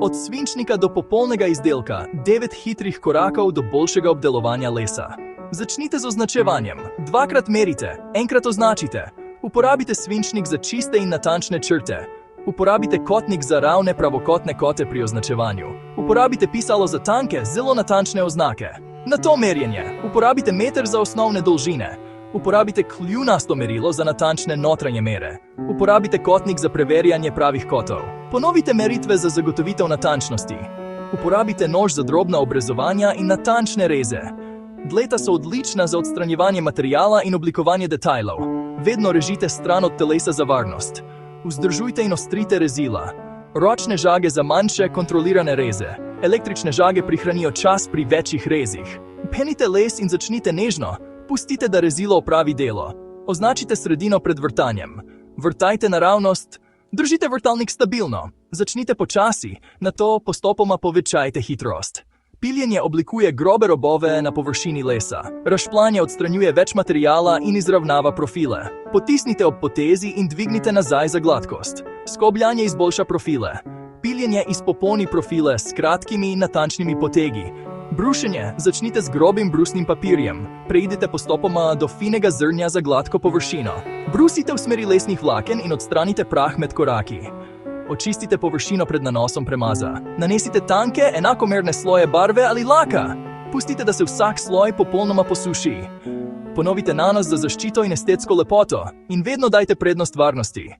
Od svinčnika do popolnega izdelka, 9 hitrih korakov do boljšega obdelovanja lesa. Začnite z označevanjem. Dvakrat merite, enkrat označite. Uporabite svinčnik za čiste in natančne črte. Uporabite kotnik za ravne pravokotne kote pri označevanju. Uporabite pisalo za tanke, zelo natančne oznake. Nato merjenje. Uporabite meter za osnovne dolžine. Uporabite kljunasto merilo za natančne notranje mere. Uporabite kotnik za preverjanje pravih kotov. Ponovite meritve za zagotovitev natančnosti. Uporabite nož za drobna obrezovanja in natančne reze. Dleta so odlična za odstranjevanje materiala in oblikovanje detajlov. Vedno režite stran od telesa za varnost. Vzdržujte in ostrite rezila. Ročne žage za manjše, kontrolirane reze. Električne žage prihranijo čas pri večjih rezih. Penite les in začnite nežno. Pustite, da rezilo opravi delo. Označite sredino pred vrtanjem. Vrtajte naravnost. Držite vrtalnik stabilno. Začnite počasi, nato postopoma povečajte hitrost. Piljenje oblikuje grobe robove na površini lesa. Razšplanje odstranjuje več materijala in izravnava profile. Potisnite ob potezi in dvignite nazaj za gladkost. Skobljanje izboljša profile. Piljenje izpopolni profile s kratkimi in natančnimi potegi. Brušenje začnite z grobim brusnim papirjem. Preidite postopoma do finega zrnja za gladko površino. Brusite v smeri lesnih vlaken in odstranite prah med koraki. Očistite površino pred nanosom premaza. Nanesite tanke, enakomerne sloje barve ali laka. Pustite, da se vsak sloj popolnoma posuši. Ponovite nanos za zaščito in estetsko lepoto in vedno dajte prednost varnosti.